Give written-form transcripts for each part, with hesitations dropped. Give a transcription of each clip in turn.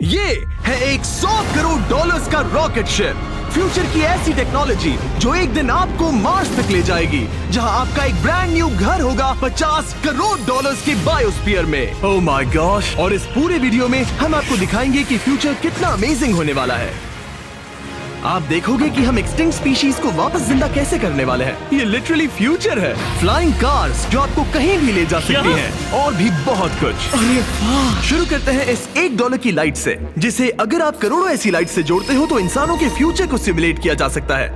ये है एक $100 करोड़ का रॉकेट शिप, फ्यूचर की ऐसी टेक्नोलॉजी जो एक दिन आपको मार्स तक ले जाएगी, जहां आपका एक ब्रांड न्यू घर होगा $50 करोड़ के बायोस्फीयर में। Oh my gosh! और इस पूरे वीडियो में हम आपको दिखाएंगे कि फ्यूचर कितना अमेजिंग होने वाला है। आप देखोगे कि हम एक्सटिंक्ट स्पीशीज को वापस जिंदा कैसे करने वाले हैं। ये लिटरली फ्यूचर है। फ्लाइंग कार्स जो आपको कहीं भी ले जा सकती हैं, और भी बहुत कुछ। अरे वाह! शुरू करते हैं इस $1 की लाइट से, जिसे अगर आप करोड़ों ऐसी लाइट से जोड़ते हो तो इंसानों के फ्यूचर को सिमुलेट किया जा सकता है,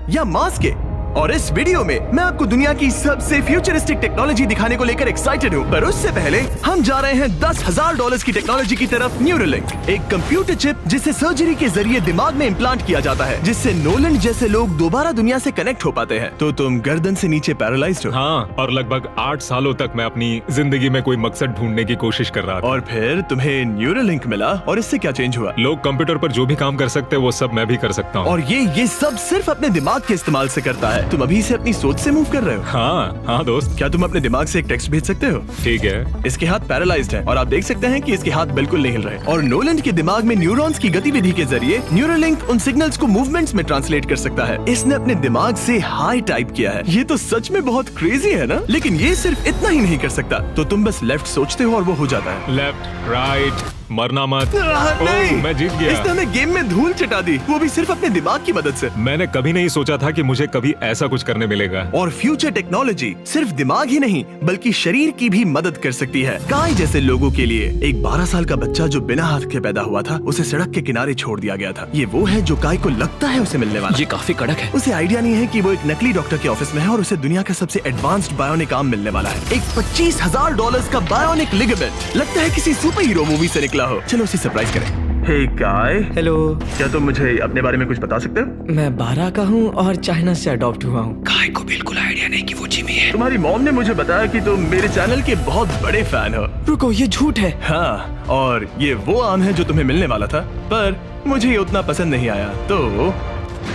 या मार्स के। और इस वीडियो में मैं आपको दुनिया की सबसे फ्यूचरिस्टिक टेक्नोलॉजी दिखाने को लेकर एक्साइटेड हूँ। पर उससे पहले हम जा रहे हैं $10,000 की टेक्नोलॉजी की तरफ। न्यूरोलिंक, एक कंप्यूटर चिप जिसे सर्जरी के जरिए दिमाग में इम्प्लांट किया जाता है, जिससे नोलन जैसे लोग दोबारा दुनिया से कनेक्ट हो पाते हैं। तो तुम गर्दन से नीचे पैरालाइज्ड हो। हाँ, और लगभग 8 सालों तक मैं अपनी जिंदगी में कोई मकसद ढूंढने की कोशिश कर रहा था। और फिर तुम्हें न्यूरोलिंक मिला, और इससे क्या चेंज हुआ? लोग कंप्यूटर पर जो भी काम कर सकते हैं वो सब मैं भी कर सकता हूँ। और ये सब सिर्फ अपने दिमाग के इस्तेमाल से करता है। तुम अभी से अपनी सोच से मूव कर रहे हो। हाँ दोस्त। क्या तुम अपने दिमाग से एक टेक्स्ट भेज सकते हो? ठीक है। इसके हाथ पैरालाइज्ड हैं, और आप देख सकते हैं कि इसके हाथ बिल्कुल नहीं हिल रहे। और नोलैंड के दिमाग में न्यूरॉन्स की गतिविधि के जरिए न्यूरोलिंक उन सिग्नल्स को मूवमेंट्स में ट्रांसलेट कर सकता है। इसने अपने दिमाग से हाई टाइप किया है। ये तो सच में बहुत क्रेजी है ना? लेकिन ये सिर्फ इतना ही नहीं कर सकता। तो तुम बस लेफ्ट सोचते हो और वो हो जाता है। लेफ्ट, राइट, मरना मत। नहीं, मैं जीत गया। इसने हमें गेम में धूल चटा दी, वो भी सिर्फ अपने दिमाग की मदद से। मैंने कभी नहीं सोचा था कि मुझे कभी ऐसा कुछ करने मिलेगा। और फ्यूचर टेक्नोलॉजी सिर्फ दिमाग ही नहीं बल्कि शरीर की भी मदद कर सकती है। काय जैसे लोगों के लिए एक 12 साल का बच्चा जो बिना हाथ के पैदा हुआ था, उसे सड़क के किनारे छोड़ दिया गया था। ये वो है जो काय को लगता है उसे मिलने वाला। ये काफी कड़क है। उसे आइडिया नहीं है कि वो एक नकली डॉक्टर के ऑफिस में है, और उसे दुनिया का सबसे एडवांस्ड बायोनिक आर्म मिलने वाला है। एक $25,000 का बायोनिक लिगामेंट। लगता है किसी सुपर हीरो मूवी से निकला हो। चलो उसे सरप्राइज करें। हे काय। हेलो। क्या तुम मुझे अपने बारे में कुछ बता सकते हो? मैं 12 का हूँ और चाइना से अडॉप्ट हुआ हूँ। काय को बिल्कुल आइडिया नहीं कि वो जिमी है। तुम्हारी मॉम ने मुझे बताया कि तुम मेरे चैनल के बहुत बड़े फैन हो। रुको, ये झूठ है। हाँ, और ये वो आम है जो तुम्हें मिलने वाला था, पर मुझे ये उतना पसंद नहीं आया, तो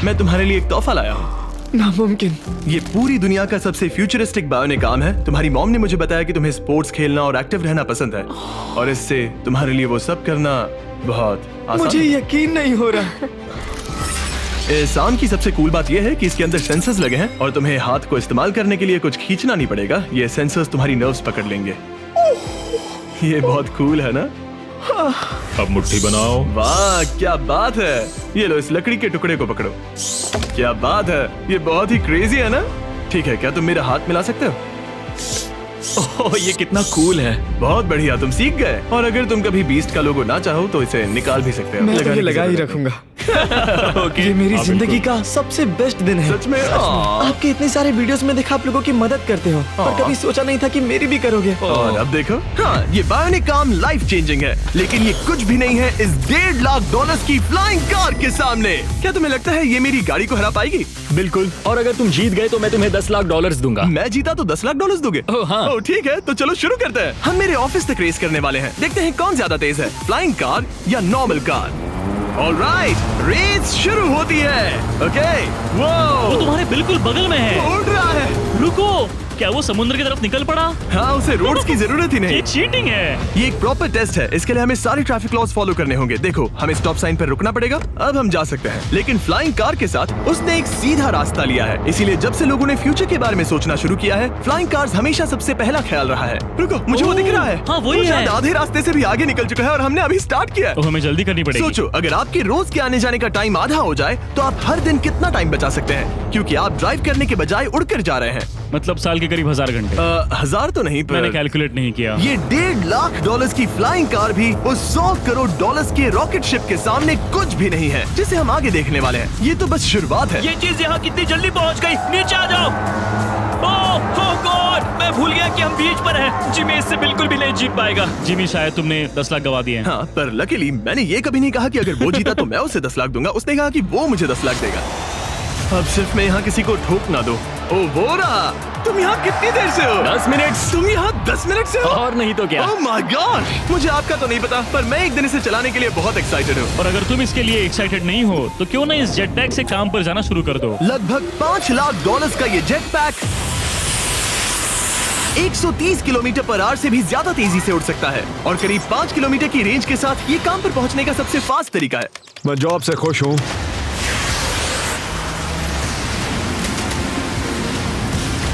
मैं तुम्हारे लिए एक तोहफा लाया हूँ। नामुमकिन। ये पूरी दुनिया का सबसे फ्यूचरिस्टिक बायोनिक आर्म है। तुम्हारी मॉम ने मुझे बताया कि तुम्हें स्पोर्ट्स खेलना और एक्टिव रहना पसंद है, और इससे तुम्हारे लिए वो सब करना बहुत आसान मुझे है। यकीन नहीं हो रहा। इस आर्म की सबसे कूल बात यह है कि इसके अंदर सेंसर्स लगे हैं, और तुम्हें हाथ को इस्तेमाल करने के लिए कुछ खींचना नहीं पड़ेगा। ये सेंसर्स तुम्हारी नर्व्स पकड़ लेंगे। ये बहुत कूल है ना? अब मुट्ठी बनाओ। वाह, क्या बात है। ये लो, इस लकड़ी के टुकड़े को पकड़ो। क्या बात है, ये बहुत ही क्रेजी है ना? ठीक है, क्या तुम मेरा हाथ मिला सकते हो? ओह, ये कितना कूल है। बहुत बढ़िया, तुम सीख गए। और अगर तुम कभी बीस्ट का लोगो ना चाहो तो इसे निकाल भी सकते हो। मैं तो लगाने ये की लगा ही जरूरत रखूंगा। है। ये मेरी हाँ, जिंदगी बिल्कुल। का सबसे बेस्ट दिन है। सच में? आपके इतने सारे वीडियोस में देखा आप लोगों की मदद करते हो, पर कभी सोचा नहीं था कि मेरी भी करोगे। और अब देखो, हाँ, ये बायोनिक आर्म लाइफ चेंजिंग है, लेकिन ये कुछ भी नहीं है इस $1.5 की फ्लाइंग कार के सामने। क्या तुम्हें लगता है ये मेरी गाड़ी को हरा पाएगी? बिल्कुल। और अगर तुम जीत गए तो मैं तुम्हें $10 लाख दूंगा। मैं जीता तो $10 लाख दोगे? ओह, हाँ। ओह, ठीक है, तो चलो शुरू करते हैं। हम मेरे ऑफिस तक रेस करने वाले हैं। देखते हैं कौन ज्यादा तेज है, फ्लाइंग कार या नॉर्मल कार। ऑलराइट, रेस शुरू होती है। ओके, वो वो तुम्हारे बिल्कुल बगल में है। उड़ रहा है। रुको, क्या वो समुद्र की तरफ निकल पड़ा? हाँ, उसे रोड्स की जरूरत ही नहीं। ये चीटिंग है। ये एक प्रॉपर टेस्ट है। इसके लिए हमें सारे ट्रैफिक लॉज फॉलो करने होंगे। देखो, हमें स्टॉप साइन पर रुकना पड़ेगा। अब हम जा सकते हैं, लेकिन फ्लाइंग कार के साथ उसने एक सीधा रास्ता लिया है। इसीलिए जब से लोगों ने फ्यूचर के बारे में सोचना शुरू किया है, फ्लाइंग कार्स हमेशा सबसे पहला ख्याल रहा है। रुको, मुझे वो दिख रहा है। हाँ, वही वो शायद है। आधे रास्ते से भी आगे निकल चुका है, और हमने अभी स्टार्ट किया है। तो हमें जल्दी करनी पड़ेगी। सोचो, अगर आपके रोज के आने जाने का टाइम आधा हो जाए तो आप हर दिन कितना टाइम बचा सकते हैं, क्योंकि आप ड्राइव करने के बजाय उड़कर जा रहे हैं। मतलब साल के करीब 1000 घंटे। 1000 तो नहीं, मैंने पर कैलकुलेट नहीं किया। ये $1.5 लाख की फ्लाइंग कार भी उस $100 करोड़ के रॉकेट शिप के सामने कुछ भी नहीं है, जिसे हम आगे देखने वाले हैं। ये तो बस शुरुआत है। ये चीज यहाँ कितनी जल्दी पहुँच गई। नीचे आ जाओ। ओह गॉड, मैं भूल गया कि हम बीच पर हैं। जिमी इससे बिल्कुल भी नहीं जीत पाएगा। जिमी, शायद तुमने 10 लाख गवा दिए हैं। हाँ, पर लकीली मैंने ये कभी नहीं कहा कि अगर वो जीता तो मैं उसे 10 लाख दूंगा। उसने कहा कि वो मुझे 10 लाख देगा। अब सिर्फ मैं यहाँ किसी को ठोक ना दो। ओ वो रहा। तुम यहाँ कितनी देर से हो? 10 मिनट। तुम यहाँ 10 मिनट से हो? और नहीं तो क्या। ओह माय गॉड, मुझे आपका तो नहीं पता, पर मैं एक दिन इसे चलाने के लिए बहुत एक्साइटेड हूँ। और अगर तुम इसके लिए एक्साइटेड नहीं हो तो क्यों ना इस जेट पैक से काम पर जाना शुरू कर दो। लगभग $5 लाख का ये jet pack 130 kilometre per hour से भी ज्यादा तेजी से उड़ सकता है और करीब 5 किलोमीटर की रेंज के साथ ये काम पर पहुंचने का सबसे फास्ट तरीका है। मैं जॉब से खुश हूँ।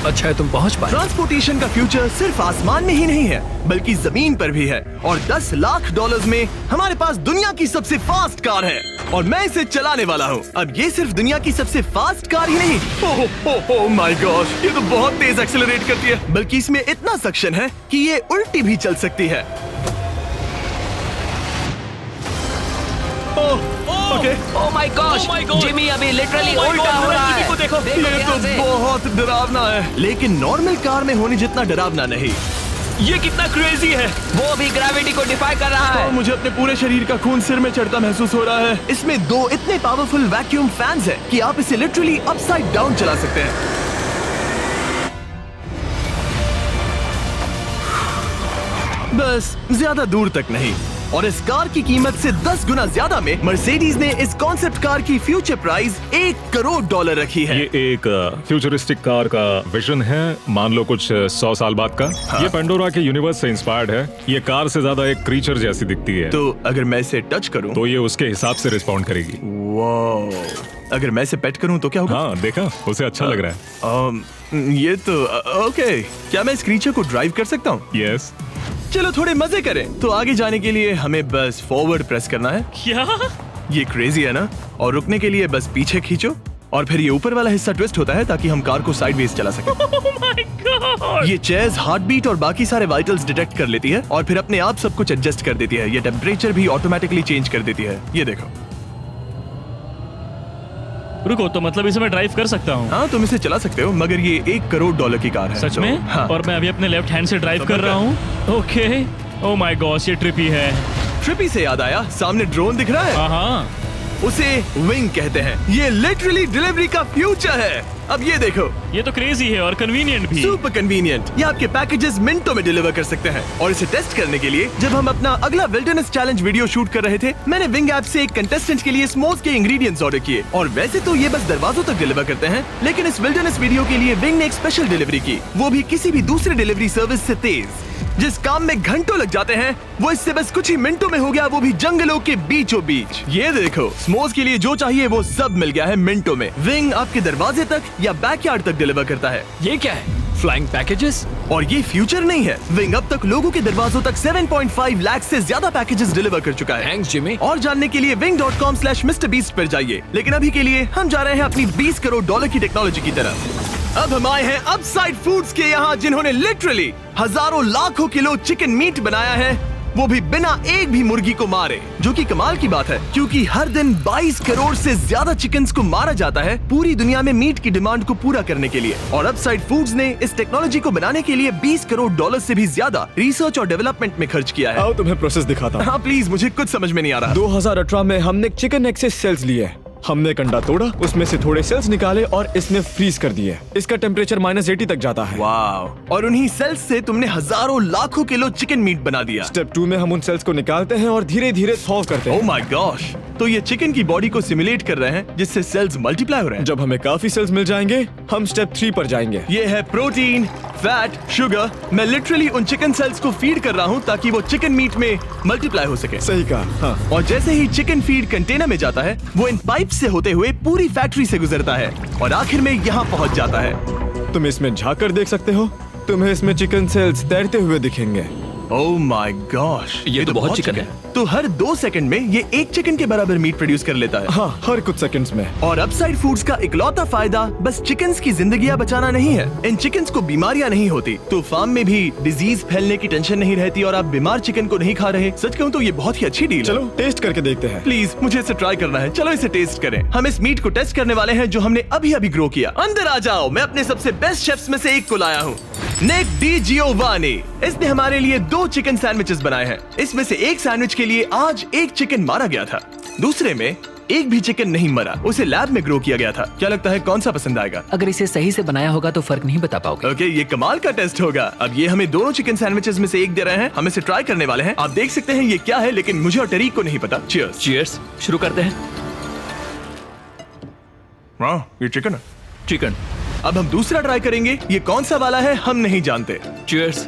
अच्छा है तुम पहुंच पाए। ट्रांसपोर्टेशन का फ्यूचर सिर्फ आसमान में ही नहीं है बल्कि जमीन पर भी है और 10 लाख डॉलर्स में हमारे पास दुनिया की सबसे फास्ट कार है और मैं इसे चलाने वाला हूँ। अब ये सिर्फ दुनिया की सबसे फास्ट कार ही नहीं, ओह माय गॉश, ये तो बहुत तेज एक्सेलरेट करती है, बल्कि इसमें इतना सक्शन है कि ये उल्टी भी चल सकती है। Okay, oh my gosh, Jimmy अभी लिटरली उल्टा हो रहा है। देखो ये तो बहुत डरावना है, लेकिन नॉर्मल कार में होने जितना डरावना नहीं। ये कितना क्रेजी है। वो भी ग्रेविटी को डिफाई कर रहा और है। मुझे अपने पूरे शरीर का खून सिर में चढ़ता महसूस हो रहा है। इसमें 2 इतने पावरफुल वैक्यूम फैंस हैं कि आप इसे लिटरली अपसाइड डाउन चला सकते हैं। बस ज्यादा दूर तक नहीं। और इस कार की कीमत से 10 गुना ज्यादा में मर्सिडीज ने इस कॉन्सेप्ट कार की फ्यूचर प्राइस $1 करोड़ रखी है। ये एक फ्यूचरिस्टिक कार का विजन है, मान लो कुछ 100 साल बाद का। ये पेंडोरा के यूनिवर्स से इंस्पायर्ड है। ये कार से ज्यादा एक क्रीचर जैसी दिखती है, तो अगर मैं इसे टच करूं तो ये उसके हिसाब से रिस्पॉन्ड करेगी। वाह, अगर मैं इसे पेट करूं तो क्या होगा? हाँ देखा, उसे अच्छा लग रहा है। ये तो ओके, क्या मैं इस क्रीचर को ड्राइव कर सकता हूँ? यस। चलो थोड़े मजे करें। तो आगे जाने के लिए हमें बस फॉरवर्ड प्रेस करना है। क्या? ये क्रेजी है ना? और रुकने के लिए बस पीछे खींचो और फिर ये ऊपर वाला हिस्सा ट्विस्ट होता है ताकि हम कार को साइडवेज चला सकें। Oh my God! ये चेयर्स हार्ट बीट और बाकी सारे वाइटल्स डिटेक्ट कर लेती है और फिर अपने आप सब कुछ एडजस्ट कर देती है। ये टेम्परेचर भी ऑटोमेटिकली चेंज कर देती है। ये देखो। रुको, तो मतलब इसे मैं ड्राइव कर सकता हूँ? हाँ, तुम इसे चला सकते हो, मगर ये $1 करोड़ की कार है। सच तो, में? हाँ। और मैं अभी अपने लेफ्ट हैंड से ड्राइव कर रहा हूँ। ओके। ओह माय गॉश, ये ट्रिपी है। ट्रिपी से याद आया, सामने ड्रोन दिख रहा है? हाँ। उसे विंग कहते हैं। ये लिटरली डिलीवरी का फ्यूचर है। अब ये देखो, ये तो क्रेजी है और कन्वीनियंट भी। Super convenient. ये आपके पैकेजेस मिनटों में डिलीवर कर सकते हैं। और इसे टेस्ट करने के लिए जब हम अपना अगला विल्डरनेस चैलेंज वीडियो शूट कर रहे थे, मैंने विंग ऐप से एक कंटेस्टेंट के लिए स्मोक्स के इंग्रेडिएंट्स ऑर्डर किए। और वैसे तो ये बस दरवाजों तक डिलीवर करते हैं, लेकिन इस विल्डरनेस वीडियो के लिए विंग ने एक स्पेशल डिलीवरी की, वो भी किसी भी दूसरे डिलीवरी सर्विस से तेज। जिस काम में घंटों लग जाते हैं वो इससे बस कुछ ही मिनटों में हो गया, वो भी जंगलों के बीचों बीच। ये देखो, स्मोक्स के लिए जो चाहिए वो सब मिल गया है मिनटों में। विंग आपके दरवाजे तक या बैकयार्ड तक डिलीवर करता है। ये क्या है? Flying packages? और ये फ्यूचर नहीं है, विंग अब तक लोगों के दरवाजों तक 7.5 लाख से ज्यादा पैकेजेस डिलीवर कर चुका है। Thanks Jimmy. और जानने के लिए wing.com/MrBeast पर जाइए। लेकिन अभी के लिए हम जा रहे हैं अपनी $20 करोड़ की टेक्नोलॉजी की तरफ। अब हम आए हैं अपसाइड फूड्स के यहाँ, जिन्होंने लिटरली हजारों लाखों किलो चिकन मीट बनाया है, वो भी बिना एक भी मुर्गी को मारे। जो कि कमाल की बात है, क्योंकि हर दिन 22 करोड़ से ज्यादा चिकन्स को मारा जाता है पूरी दुनिया में मीट की डिमांड को पूरा करने के लिए। और अपसाइड फूड्स ने इस टेक्नोलॉजी को बनाने के लिए $20 करोड़ से भी ज्यादा रिसर्च और डेवलपमेंट में खर्च किया है। आओ तुम्हें प्रोसेस दिखाता हूँ। हाँ प्लीज, मुझे कुछ समझ में नहीं आ रहा। 2018 में हमने चिकन एग से सेल्स लिए। हमने एक अंडा तोड़ा, उसमें से थोड़े सेल्स निकाले और इसमें फ्रीज कर दिए। इसका टेम्परेचर -80 तक जाता है। वाव! और उन्हीं सेल्स से तुमने हजारों लाखों किलो चिकन मीट बना दिया। स्टेप 2 में हम उन सेल्स को निकालते हैं और धीरे धीरे थॉव करते ओह हैं। My gosh! तो ये चिकन की बॉडी को सिमुलेट कर रहे हैं, जिससे सेल्स मल्टीप्लाई हो रहे हैं। जब हमें काफी सेल्स मिल जाएंगे, हम स्टेप 3 पर जाएंगे। ये है प्रोटीन, फैट, शुगर। मैं लिटरली उन चिकन सेल्स को फीड कर रहा हूँ ताकि वो चिकन मीट में मल्टीप्लाई हो सके। सही कहा। हाँ। और जैसे ही चिकन फीड कंटेनर में जाता है, वो इन पाइप से होते हुए पूरी फैक्ट्री से गुजरता है और आखिर में यहाँ पहुँच जाता है। तुम इसमें झाँक कर देख सकते हो, तुम्हें इसमें चिकन सेल्स तैरते हुए दिखेंगे। ओह माय गॉश, ये तो बहुत चिकन है। तो हर 2 सेकंड में ये 1 चिकन के बराबर मीट प्रोड्यूस कर लेता है। हाँ, हर कुछ सेकंड्स में। और अपसाइड फूड्स का इकलौता फायदा बस चिकन्स की जिंदगियां बचाना नहीं है। इन चिकन्स को बीमारियां नहीं होती, तो फार्म में भी डिजीज फैलने की टेंशन नहीं रहती और आप बीमार चिकन को नहीं खा रहे। सच कहूँ तो ये बहुत ही अच्छी डील चलो टेस्ट करके देखते हैं। प्लीज, मुझे इसे ट्राई करना है। चलो इसे टेस्ट करें। हम इस मीट को टेस्ट करने वाले हैं जो हमने अभी अभी ग्रो किया। अंदर आ जाओ, मैं अपने सबसे बेस्ट शेफ्स में से एक को लाया हूँ, निक डी जियोवानी। इसने हमारे लिए 2 चिकन सैंडविचेस बनाए हैं। इसमें से एक सैंडविच के लिए आज एक चिकन मारा गया था, दूसरे में एक भी चिकन नहीं मरा, उसे लैब में ग्रो किया गया था। क्या लगता है कौन सा पसंद आएगा? अगर इसे सही से बनाया होगा तो फर्क नहीं बता पाओगे। ओके, ये कमाल का टेस्ट होगा। अब ये हमें दोनों चिकन सैंडविचेस में से एक दे रहे हैं, हम इसे ट्राई करने वाले हैं। आप देख सकते हैं ये क्या है, लेकिन मुझे और टरीक को नहीं पता। चीयर्स। चीयर्स। शुरू करते हैं। वाह, ये चिकन है। चिकन अब हम दूसरा ट्राई करेंगे। ये कौन सा वाला है हम नहीं जानते। चीयर्स।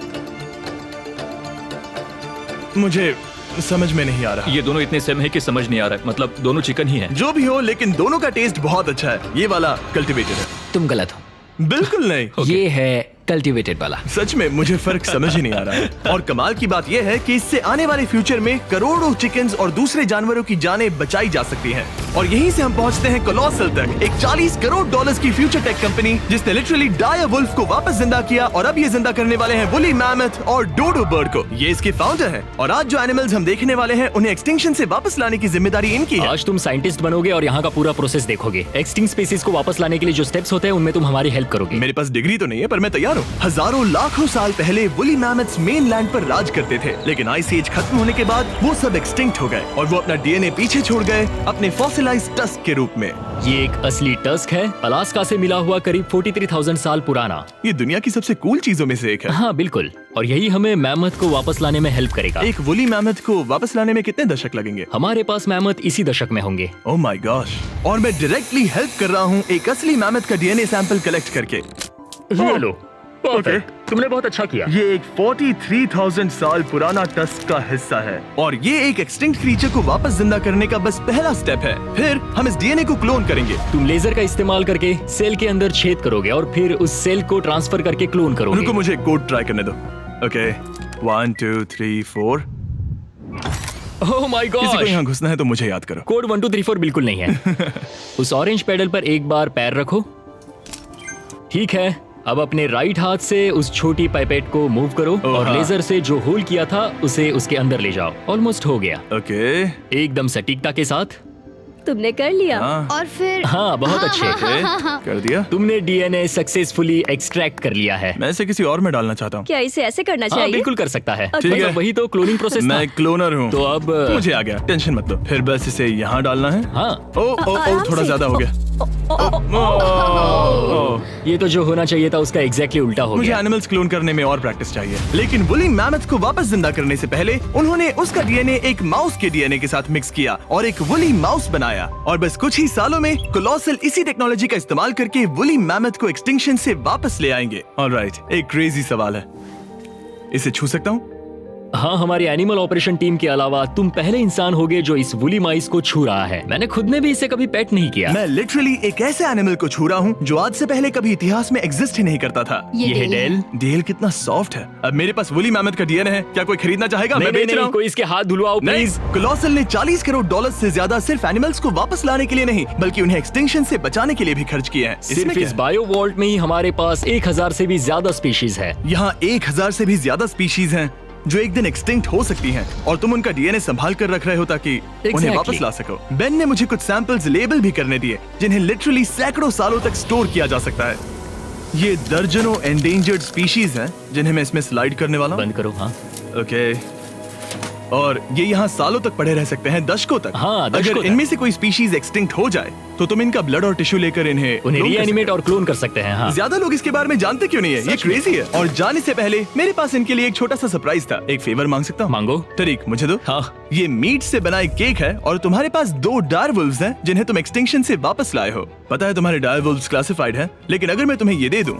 मुझे समझ में नहीं आ रहा। ये दोनों इतने सेम है कि समझ नहीं आ रहा है। मतलब दोनों चिकन ही हैं। जो भी हो, लेकिन दोनों का टेस्ट बहुत अच्छा है। ये वाला कल्टीवेटेड है। तुम गलत हो। बिल्कुल नहीं। ये है कल्टीवेटेड वाला। सच में मुझे फर्क समझ ही नहीं आ रहा है। और कमाल की बात यह है कि इससे आने वाले फ्यूचर में करोड़ों चिकन्स और दूसरे जानवरों की जानें बचाई जा सकती हैं। और यहीं से हम पहुंचते हैं कोलोसल तक, एक $40 करोड़ की फ्यूचर टेक कंपनी जिसने लिटरली डायर वुल्फ को वापस जिंदा किया और अब ये जिंदा करने वाले हैं वुली मैमथ और डोडो बर्ड को। ये इसके फाउंडर हैं और आज जो एनिमल्स हम देखने वाले हैं उन्हें एक्सटिंक्शन से वापस लाने की जिम्मेदारी इनकी है। आज तुम साइंटिस्ट बनोगे और यहाँ का पूरा प्रोसेस देखोगे। एक्सटिंक्ट स्पीसीज को वापस लाने के लिए जो स्टेप्स होते हैं उनमें तुम हमारी हेल्प करोगे। मेरे पास डिग्री तो नहीं है पर मैं तैयार हूँ। हजारों लाखों साल पहले वुली मैमथ्स मेनलैंड पर राज करते थे, लेकिन आइस एज खत्म होने के बाद वो सब एक्सटिंक्ट हो गए और वो अपना डीएनए पीछे छोड़ गए अपने फॉसिलाइज्ड टस्क के रूप में। ये एक असली टस्क है, अलास्का से मिला हुआ, करीब 43,000 साल पुराना। ये दुनिया की सबसे कूल चीजों में से एक है। हाँ बिल्कुल, और यही हमें मैमथ को वापस लाने में हेल्प करेगा। एक वुली मैमथ को वापस लाने में कितने दशक लगेंगे? हमारे पास मैमथ इसी दशक में होंगे। Oh my gosh. और मैं डायरेक्टली हेल्प कर रहा हूँ एक असली मैमथ का डीएनए सैंपल कलेक्ट करके। ये लो, perfect। तुमने बहुत अच्छा किया। ये एक 43,000 साल पुराना टस्क का हिस्सा है और ये एक एक्सटिंक्ट क्रीचर को वापस जिंदा करने का बस पहला स्टेप है। फिर हम इस डीएनए को क्लोन करेंगे। तुम लेजर का इस्तेमाल करके सेल के अंदर छेद करोगे और फिर उस सेल को ट्रांसफर करके क्लोन करोगे। रुको, मुझे कोड ट्राई करने दो। ओके, 1 2 3 4। ओह माय किसी को गॉड, यहाँ घुसना है तो मुझे याद करो। कोड 1 2 3 4 बिल्कुल नहीं है। उस ऑरेंज पेडल पर एक बार पैर रखो। ठीक है, अब अपने राइट हाथ से उस छोटी पाइपेट को मूव करो और हाँ। लेजर से जो होल किया था उसे उसके अंदर ले जाओ। ऑलमोस्ट हो गया। ओके, एकदम सटीकता के साथ। तुमने कर लिया। हाँ। और फिर हाँ, बहुत अच्छे। कर दिया। तुमने डीएनए सक्सेसफुली एक्सट्रैक्ट कर लिया है। मैं इसे किसी और में डालना चाहता हूँ। क्या इसे ऐसे करना हाँ, चाहिए? बिल्कुल कर सकता है। ठीक मतलब है। वही तो क्लोनिंग प्रोसेस था। मैं क्लोनर हूँ। तो अब मुझे आ गया, टेंशन मत लो। फिर बस इसे यहाँ डालना है। हाँ, आराम थोड़ा से। ज्यादा हो गया। ये तो जो होना चाहिए था उसका एग्जैक्टली उल्टा हो मुझे गया। एनिमल्स क्लोन करने में और प्रैक्टिस चाहिए। लेकिन वुली मैमथ को वापस जिंदा करने से पहले उन्होंने उसका डीएनए एक माउस के डीएनए के साथ मिक्स किया और एक वुली माउस बनाया। और बस कुछ ही सालों में कोलोसल इसी टेक्नोलॉजी का इस्तेमाल करके वुली मैमथ को एक्सटिंक्शन से वापस ले आएंगे। ऑलराइट, एक क्रेजी सवाल है, इसे छू सकता हूँ? हाँ, हमारी एनिमल ऑपरेशन टीम के अलावा तुम पहले इंसान होगे जो इस वुली माइस को छू रहा है। मैंने खुद ने भी इसे कभी पेट नहीं किया। मैं लिटरली एक ऐसे एनिमल को छू रहा हूँ जो आज से पहले कभी इतिहास में एग्जिस्ट ही नहीं करता था। ये है डेल। डेल कितना सॉफ्ट है। अब मेरे पास वुली मैमथ का डीएनए है, क्या कोई खरीदना चाहेगा? मैं बेच रहा हूँ। कोई इसके हाथ धुलवाओ प्लीज। कोलोसल ने $40 करोड़ से ज्यादा सिर्फ एनिमल्स को वापस लाने के लिए नहीं बल्कि उन्हें एक्सटिंक्शन से बचाने के लिए भी खर्च किए हैं। सिर्फ इसमें क्या इस है? बायो वॉल्ट में ही हमारे पास 1000 से भी ज्यादा स्पीशीज है। यहाँ 1000 से भी ज्यादा स्पीशीज हैं जो एक दिन एक्सटिंक्ट हो सकती हैं और तुम उनका डीएनए संभाल कर रख रहे हो ताकि उन्हें वापस ला सको। बेन ने मुझे कुछ सैंपल्स लेबल भी करने दिए जिन्हें लिटरली सैकड़ों सालों तक स्टोर किया जा सकता है। ये दर्जनों एंडेंजर्ड स्पीशीज हैं जिन्हें मैं इसमें स्लाइड करने वाला हूँ। बंद करो। हाँ, ओके, और ये यहाँ सालों तक पड़े रह सकते हैं, दशकों तक। हाँ, दशकों अगर तक। इनमें से कोई स्पीशीज एक्सटिंक्ट हो जाए तो तुम इनका ब्लड और टिश्यू लेकर उन्हें clone कर रीएनिमेट सकते और क्लोन कर सकते हैं। हो। हाँ, ज्यादा लोग इसके बारे में जानते क्यों नहीं है? ये क्रेजी है। और जाने से पहले मेरे पास इनके लिए एक छोटा सा सरप्राइज था। एक फेवर मांग सकता हूँ? मांगो। तरीक मुझे दो। हाँ। ये मीट से बना एक केक है और तुम्हारे पास 2 डायरवुल्व्स हैं जिन्हें तुम एक्सटिंक्शन से वापस लाए हो। पता है तुम्हारे डायरवुल्व्स क्लासिफाइड हैं, लेकिन अगर मैं तुम्हें ये दे दूं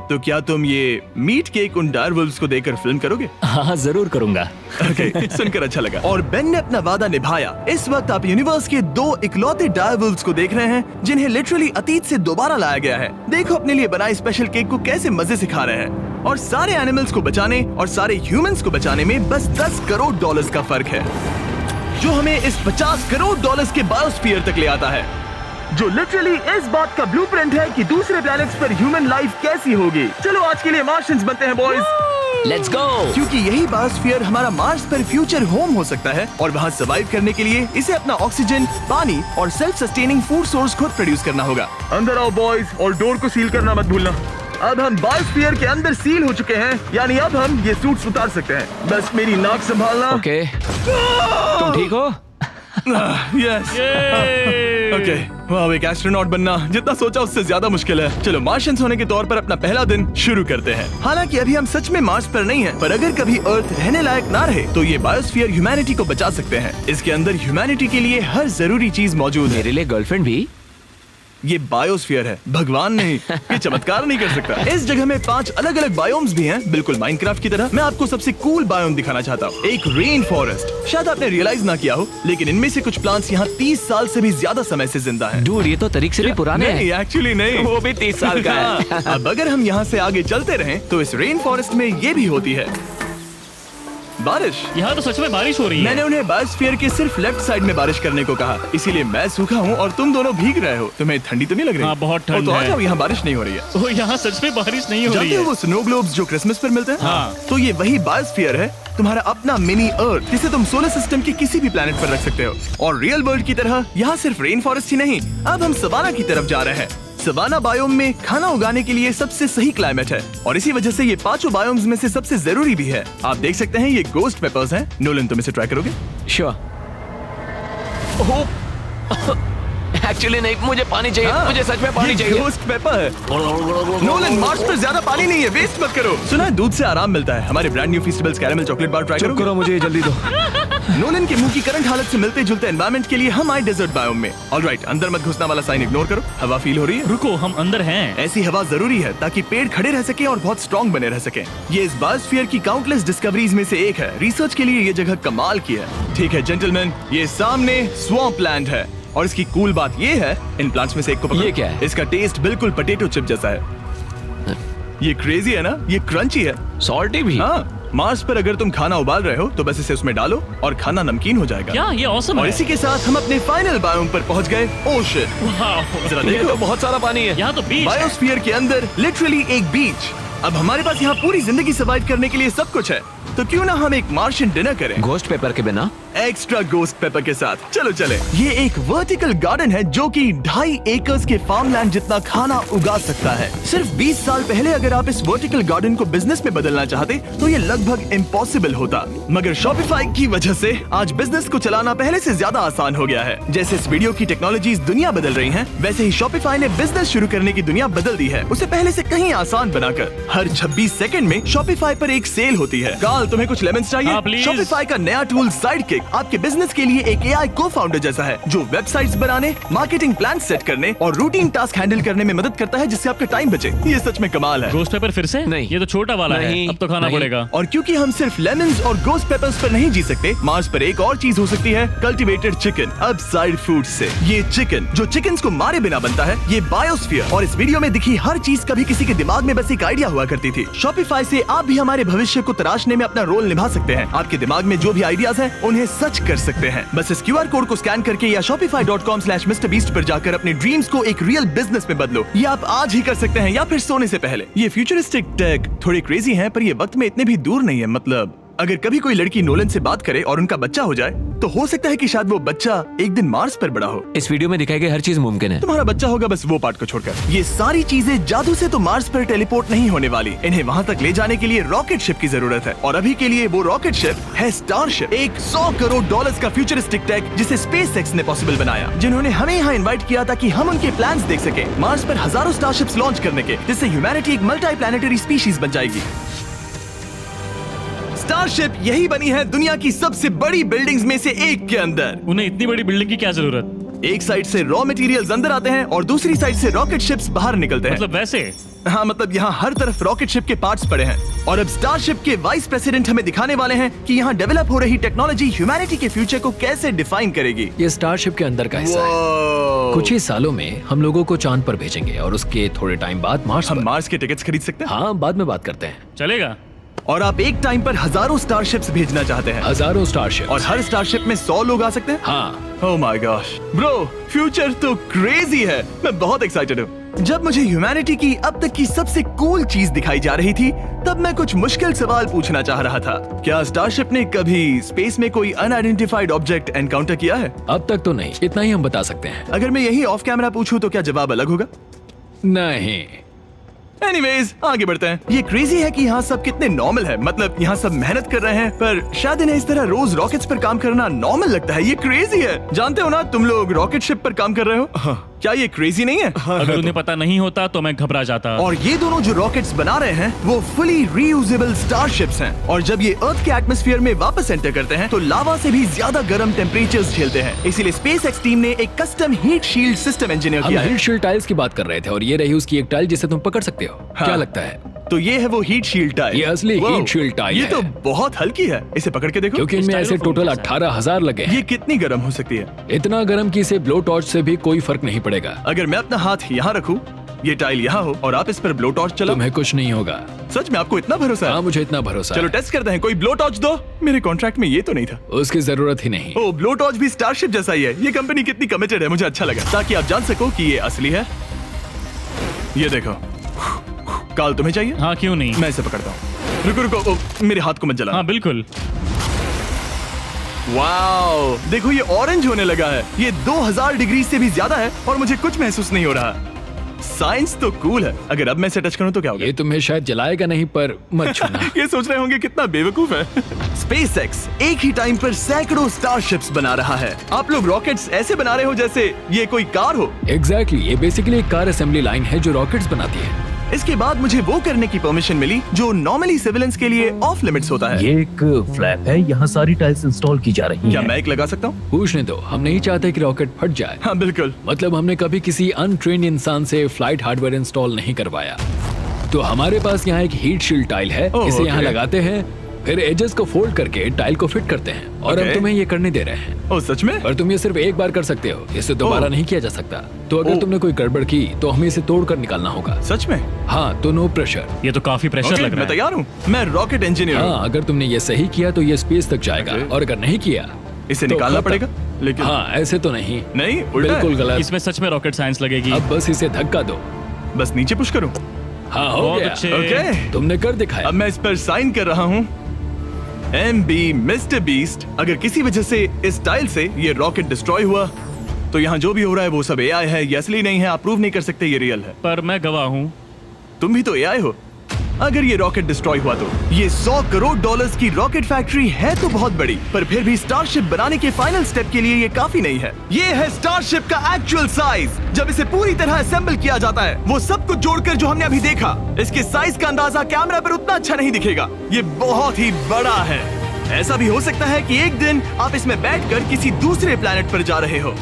तो क्या तुम ये मीट केक उन डायरवुल्व्स को देकर फिल्म करोगे? हाँ, जरूर करूंगा। ओके, सुनकर अच्छा लगा। और बेन ने अपना वादा निभाया। इस वक्त आप यूनिवर्स के 2 इकलौते डायरवुल्व्स को देख रहे हैं जिन्हें लिटरली अतीत से दोबारा लाया गया है। देखो अपने लिए बनाए स्पेशल केक को कैसे मजे से खा रहे हैं। और सारे एनिमल्स को बचाने और सारे ह्यूमंस को बचाने में बस $10 करोड़ का फर्क है, जो हमें इस $50 करोड़ के बायोस्फीयर तक ले आता है, जो लिटरली इस बात का ब्लूप्रिंट है कि दूसरे प्लैनेट्स पर ह्यूमन लाइफ कैसी होगी। चलो आज के लिए मार्शियंस बनते हैं बॉयज। Let's go. क्योंकि यही बायोस्फीयर हमारा मार्स पर फ्यूचर होम हो सकता है और वहाँ सर्वाइव करने के लिए इसे अपना ऑक्सीजन, पानी और सेल्फ सस्टेनिंग फूड सोर्स खुद प्रोड्यूस करना होगा। अंदर आओ बॉयज और डोर को सील करना मत भूलना। अब हम बायोस्फीयर के अंदर सील हो चुके हैं, यानी अब हम ये सूट्स उतार सकते हैं। बस मेरी नाक संभालना। ओके, तुम ठीक हो? यस। ओके, वाह, एक एस्ट्रोनॉट बनना जितना सोचा उससे ज्यादा मुश्किल है। चलो मार्शियंस होने के तौर पर अपना पहला दिन शुरू करते हैं। हालांकि अभी हम सच में मार्स पर नहीं हैं, पर अगर कभी अर्थ रहने लायक ना रहे तो ये बायोस्फीयर ह्यूमैनिटी को बचा सकते हैं। इसके अंदर ह्यूमैनिटी के लिए हर जरूरी चीज मौजूद है। मेरे लिए गर्लफ्रेंड भी? ये बायोस्फीयर है, भगवान नहीं, ये चमत्कार नहीं कर सकता। इस जगह में 5 अलग अलग बायोम्स भी हैं, बिल्कुल माइनक्राफ्ट की तरह। मैं आपको सबसे कूल बायोम दिखाना चाहता हूँ, एक रेन फॉरेस्ट। शायद आपने रियलाइज ना किया हो, लेकिन इनमें से कुछ प्लांट्स यहाँ 30 साल से भी ज्यादा समय से जिंदा हैं। डूड, ये तो तरीक से भी पुराने हैं। नहीं, एक्चुअली नहीं, वो भी 30 साल का है। अब अगर हम यहाँ से आगे चलते रहें तो इस रेन फॉरेस्ट में ये भी होती है बारिश। यहाँ तो सच में बारिश हो रही है। मैंने उन्हें बायोस्फीयर के सिर्फ लेफ्ट साइड में बारिश करने को कहा, इसीलिए मैं सूखा हूँ और तुम दोनों भीग रहे हो। तुम्हें ठंडी तो नहीं लग रही? हाँ, बहुत ठंड तो आ है। जाओ, यहाँ बारिश नहीं हो रही है। ओ, यहाँ सच में बारिश नहीं हो रही जानते हो है। वो स्नो ग्लोब्स जो क्रिसमस पर मिलते हैं? हाँ। तो ये वही बायोस्फीयर है, तुम्हारा अपना मिनी अर्थ, जिसे तुम सोलर सिस्टम के किसी भी प्लेनेट पर रख सकते हो। और रियल वर्ल्ड की तरह यहाँ सिर्फ रेन फॉरेस्ट ही नहीं, अब हम सवाना की तरफ जा रहे हैं। सवाना बायोम में खाना उगाने के लिए सबसे सही क्लाइमेट है और इसी वजह से ये 5 बायोम्स में से सबसे जरूरी भी है। आप देख सकते हैं ये गोस्ट पेपर्स हैं। नोलन, तुम इसे ट्राई करोगे? श्योर। एक्चुअली नहीं, मुझे पानी चाहिए। हाँ, मुझे सच में पानी ये चाहिए। गोस्ट पेपर है। नोलन, मार्स पर ज्यादा पानी नहीं है, वेस्ट मत करो। सुना है दूध से आराम मिलता है। हमारे brand new Feastables caramel chocolate bar try चुप करो, मुझे ये जल्दी दो। नोलन के मुंह की करंट हालत से मिलते जुलते एनवायरनमेंट के लिए हम आए डेजर्ट बायोम में। ऑलराइट, अंदर मत घुसना वाला साइन इग्नोर करो। हवा फील हो रही है? रुको, हम अंदर हैं। ऐसी हवा जरूरी है ताकि पेड़ खड़े रह सके और बहुत स्ट्रॉन्ग बने रह सके। ये इस बायोस्फीयर की काउंटलेस डिस्कवरीज में से एक है। रिसर्च के लिए ये जगह कमाल की है। ठीक है जेंटलमैन, ये सामने स्वैम्प लैंड है और इसकी कूल बात ये है, इन प्लांट्स में से एक को पकड़ो। ये क्या है? इसका टेस्ट बिल्कुल पोटैटो चिप जैसा है। ये क्रेजी है ना? ये क्रंची है। सॉल्टी भी। हाँ, मार्स पर अगर तुम खाना उबाल रहे हो तो बस इसे उसमें डालो और खाना नमकीन हो जाएगा। क्या ये ऑसम और है? इसी के साथ हम अपने फाइनल बायोम पर पहुंच गए, ओशन। वाह, जरा ये देखो, तो बहुत सारा पानी है। यहाँ तो बीच है। बायोस्फीयर के अंदर लिटरली एक बीच। अब हमारे पास यहाँ पूरी जिंदगी सर्वाइव करने के लिए सब कुछ है, तो क्यों ना हम एक मार्शियन डिनर करें घोस्ट पेपर के बिना। एक्स्ट्रा गोस्ट पेपर के साथ। चलो चले। ये एक वर्टिकल गार्डन है जो कि 2.5 एकर्स के फार्मलैंड जितना खाना उगा सकता है। सिर्फ 20 साल पहले अगर आप इस वर्टिकल गार्डन को बिजनेस में बदलना चाहते तो ये लगभग इम्पॉसिबल होता, मगर शॉपिफाई की वजह से आज बिजनेस को चलाना पहले से ज्यादा आसान हो गया है। जैसे इस वीडियो की टेक्नोलॉजीज दुनिया बदल रही हैं, वैसे ही शॉपिफाई ने बिजनेस शुरू करने की दुनिया बदल दी है, उसे पहले से कहीं आसान बनाकर। हर 26 सेकंड में शॉपिफाई पर एक सेल होती है। कार्ल, तुम्हें कुछ लेमन्स चाहिए? हाँ, प्लीज। शॉपिफाई का नया टूल साइडकिक आपके बिजनेस के लिए एक AI को-फाउंडर जैसा है जो वेबसाइट्स बनाने, मार्केटिंग प्लान सेट करने और रूटीन टास्क हैंडल करने में मदद करता है, जिससे आपका टाइम बचे। ये सच में कमाल है। गोस्ट पेपर फिर से? नहीं। ये तो छोटा वाला है, नहीं, अब तो खाना नहीं। पड़ेगा। और क्योंकि हम सिर्फ लेमन्स और गोस्ट पेपर्स पर नहीं जी सकते, मार्स पर एक और चीज हो सकती है, कल्टीवेटेड चिकन, अपसाइड फूड से। ये चिकन जो चिकन्स को मारे बिना बनता है, ये बायोस्फीयर और इस वीडियो में दिखी हर चीज कभी किसी के दिमाग में बस एक आइडिया हुआ करती थी। शॉपिफाई से आप भी हमारे भविष्य को तराशने में अपना रोल निभा सकते हैं। आपके दिमाग में जो भी आइडियाज हैं, उन्हें सच कर सकते हैं। बस इस QR कोड को स्कैन करके या shopify.com/MrBeast पर जाकर अपने ड्रीम्स को एक रियल बिजनेस में बदलो। ये आप आज ही कर सकते हैं या फिर सोने से पहले। ये फ्यूचरिस्टिक टेक थोड़े क्रेजी हैं, पर ये वक्त में इतने भी दूर नहीं है। मतलब अगर कभी कोई लड़की नोलन से बात करे और उनका बच्चा हो जाए, तो हो सकता है कि शायद वो बच्चा एक दिन मार्स पर बड़ा हो। इस वीडियो में दिखाई गई हर चीज मुमकिन है। तुम्हारा बच्चा होगा, बस वो पार्ट को छोड़कर। ये सारी चीजें जादू से तो मार्स पर टेलीपोर्ट नहीं होने वाली। इन्हें वहाँ तक ले जाने के लिए रॉकेट शिप की जरूरत है, और अभी के लिए वो रॉकेट शिप है स्टारशिप, एक $100 करोड़ का फ्यूचरिस्टिक टेक जिसे स्पेसएक्स ने पॉसिबल बनाया, जिन्होंने हमें यहाँ इन्वाइट किया ताकि हम उनके प्लान्स देख सके मार्स पर हजारों स्टारशिप्स लॉन्च करने के, जिससे ह्यूमैनिटी एक मल्टी प्लैनेटरी स्पीशीज बन जाएगी। स्टारशिप यही बनी है दुनिया की सबसे बड़ी बिल्डिंग्स में से एक के अंदर। उन्हें इतनी बड़ी बिल्डिंग की क्या जरूरत? एक साइड से रॉ मटेरियल्स अंदर आते हैं और दूसरी साइड से रॉकेट शिप्स बाहर निकलते हैं। मतलब वैसे? हाँ, मतलब यहाँ हर तरफ रॉकेट शिप के पार्ट्स पड़े हैं। और अब स्टारशिप के वाइस प्रेसिडेंट हमें दिखाने वाले हैं कि यहाँ डेवलप हो रही टेक्नोलॉजी ह्यूमैनिटी के फ्यूचर को कैसे डिफाइन करेगी। ये स्टारशिप के अंदर का हिस्सा है। Wow! कुछ ही सालों में हम लोगों को चांद पर भेजेंगे और उसके थोड़े टाइम बाद मार्स हम पर। मार्स के टिकट्स खरीद सकते हैं। हाँ, बाद में बात करते हैं। चलेगा। और आप एक टाइम पर हजारों स्टारशिप्स भेजना चाहते हैं, हजारों स्टारशिप और हर स्टारशिप में 100 लोग आ सकते हैं। हाँ, oh my gosh bro, future तो क्रेजी है। मैं बहुत एक्साइटेड हूँ। जब मुझे ह्यूमैनिटी की अब तक की सबसे कूल चीज दिखाई जा रही थी, तब मैं कुछ मुश्किल सवाल पूछना चाह रहा था। क्या स्टारशिप ने कभी स्पेस में कोई अनआइडेंटिफाइड ऑब्जेक्ट एनकाउंटर किया है? अब तक तो नहीं, इतना ही हम बता सकते हैं। अगर मैं यही ऑफ कैमरा पूछूं तो क्या जवाब अलग होगा? नहीं। एनीवेज, आगे बढ़ते हैं। ये क्रेजी है कि यहाँ सब कितने नॉर्मल है। मतलब यहाँ सब मेहनत कर रहे हैं, पर शायद इन्हें इस तरह रोज रॉकेट्स पर काम करना नॉर्मल लगता है। ये क्रेजी है। जानते हो ना, तुम लोग रॉकेट शिप पर काम कर रहे हो। क्या ये क्रेजी नहीं है? अगर उन्हें पता नहीं होता तो मैं घबरा जाता। और ये दोनों जो रॉकेट्स बना रहे हैं वो फुली रीयूजेबल स्टारशिप्स हैं और जब ये अर्थ के एटमॉस्फेयर में वापस एंटर करते हैं तो लावा से भी ज्यादा गर्म टेम्परेचर्स झेलते हैं। इसीलिए स्पेसएक्स टीम ने एक custom heat shield system engineer हम किया है। हीट शील्ड टाइल्स की बात कर रहे थे और ये रही उसकी एक टाइल जिसे तुम पकड़ सकते हो। क्या लगता है? तो ये है वो हीट शील्ड टाइल। ये असली Wow, heat shield टाइल ये है। तो बहुत हल्की है, इसे पकड़ के देखो। क्योंकि इनमें ऐसे टोटल 18,000 लगे हैं। ये कितनी गर्म हो सकती है? इतना गर्म कि इसे ब्लो टॉर्च से भी कोई फर्क नहीं पड़ेगा। अगर मैं अपना हाथ यहाँ रखूं, ये टाइल यहाँ हो और आप इस पर ब्लो टॉर्च चलाओ, तुम्हें कुछ नहीं होगा। सच में आपको इतना भरोसा है? हाँ, मुझे इतना भरोसा चलो है। टेस्ट करते हैं। कोई ब्लो टॉर्च दो। मेरे कॉन्ट्रैक्ट में ये तो नहीं था। उसकी जरूरत ही नहीं। ओ, ब्लो टॉर्च भी स्टारशिप जैसा ही है। ये कंपनी कितनी कमिटेड है, मुझे अच्छा लगा, ताकि आप जान सको कि ये असली है। ये देखो, काल तुम्हें चाहिए? हाँ, क्यों नहीं। मैं इसे पकड़ता हूँ। रुको रुको, ओ, मेरे हाथ को मत जला। हाँ बिल्कुल। वाओ, देखो ये ऑरेंज होने लगा है। ये 2000 डिग्री से भी ज्यादा है और मुझे कुछ महसूस नहीं हो रहा। साइंस तो कूल है। अगर अब मैं इसे टच करूं तो क्या होगा? ये तुम्हें शायद जलाएगा नहीं, पर मत छूना। ये सोच रहे होंगे कितना बेवकूफ है। स्पेसएक्स एक ही टाइम पर सैकड़ों स्टारशिप्स बना रहा है। आप लोग रॉकेट्स ऐसे बना रहे हो जैसे ये कोई कार हो। एग्जैक्टली, ये बेसिकली एक कार असेंबली लाइन है जो रॉकेट्स बनाती है। इसके बाद मुझे वो करने की परमिशन मिली जो नॉर्मली सिविलियंस के लिए ऑफ लिमिट्स होता है। ये एक फ्लैप है, यहाँ सारी टाइल्स इंस्टॉल की जा रही क्या हैं। मैं एक लगा सकता हूँ? पूछने दो, हम नहीं चाहते कि रॉकेट फट जाए। हाँ बिल्कुल। मतलब हमने कभी किसी अनट्रेन्ड इंसान से फ्लाइट हार्डवेयर इंस्टॉल नहीं करवाया। तो हमारे पास यहाँ एक हीट शील्ड टाइल है। ओह, इसे यहाँ ओके। लगाते हैं, फिर एजेस को फोल्ड करके टाइल को फिट करते हैं और हम ओके। तुम्हें ये करने दे रहे हैं। ओ सच में? पर तुम ये सिर्फ एक बार कर सकते हो, इसे दोबारा ओह। नहीं किया जा सकता। तो अगर ओह। तुमने कोई गड़बड़ की तो हमें इसे तोड़ कर निकालना होगा। सच में? हाँ, तो नो प्रेशर। ये तो काफी प्रेशर ओके, लग रहा मैं है। तैयार हूँ। मैं रॉकेट इंजीनियर हूँ। हाँ, अगर तुमने ये सही किया तो ये स्पेस तक जाएगा ओके। और अगर नहीं किया इसे तो निकालना खत्म। पड़ेगा? लेकिन हाँ, ऐसे तो नहीं। नहीं, उल्टा है। बिल्कुल गलत। इसमें सच में रॉकेट साइंस लगेगी। अब बस इसे धक्का दो। बस नीचे पुश करूँ? हाँ, हो बहुत गया। अच्छे। ओके, तुमने कर दिखाया। अब मैं इस पर साइन कर रहा हूँ। MB mister beast. अगर किसी वजह से इस टाइल से ये रॉकेट डिस्ट्रॉय हुआ तो यहाँ जो भी हो रहा है वो सब AI है, ये असली नहीं है। आप प्रूव नहीं कर सकते ये रियल है। पर मैं गवाह हूँ। तुम भी तो AI हो। अगर ये रॉकेट डिस्ट्रॉय हुआ तो ये $100 करोड़ की रॉकेट फैक्ट्री है तो बहुत बड़ी, पर फिर भी स्टारशिप बनाने के फाइनल स्टेप के लिए ये काफी नहीं है। ये है स्टारशिप का एक्चुअल साइज। जब इसे पूरी तरह असेंबल किया जाता है, वो सब कुछ जोड़कर जो हमने अभी देखा, इसके साइज का अंदाजा कैमरा पर उतना अच्छा नहीं दिखेगा। ये बहुत ही बड़ा है। ऐसा भी हो सकता है कि एक दिन आप इसमें बैठकर किसी दूसरे प्लेनेट पर जा रहे हो।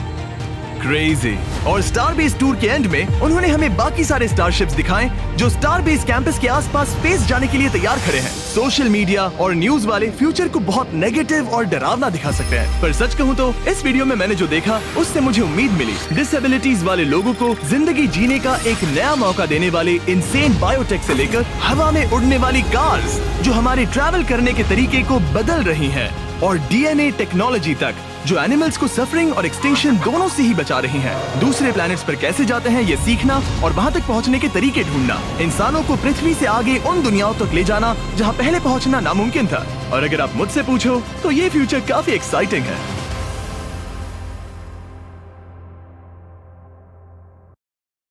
क्रेजी। और स्टारबेस टूर के एंड में उन्होंने हमें बाकी सारे स्टारशिप्स दिखाए जो स्टारबेस कैंपस के आसपास स्पेस जाने के लिए तैयार खड़े हैं। सोशल मीडिया और न्यूज वाले फ्यूचर को बहुत नेगेटिव और डरावना दिखा सकते हैं, पर सच कहूँ तो इस वीडियो में मैंने जो देखा उससे मुझे उम्मीद मिली। डिसेबिलिटीज वाले लोगों को जिंदगी जीने का एक नया मौका देने वाले इंसेन बायोटेक से लेकर हवा में उड़ने वाली कार्स जो हमारे ट्रैवल करने के तरीके को बदल रही हैं, और DNA टेक्नोलॉजी तक जो एनिमल्स को सफरिंग और एक्सटिंक्शन दोनों से ही बचा रही हैं। दूसरे प्लैनेट्स पर कैसे जाते हैं ये सीखना और वहां तक पहुंचने के तरीके ढूंढना, इंसानों को पृथ्वी से आगे उन दुनियाओं तक ले जाना जहां पहले पहुंचना नामुमकिन था। और अगर आप मुझसे पूछो तो ये फ्यूचर काफी एक्साइटिंग है।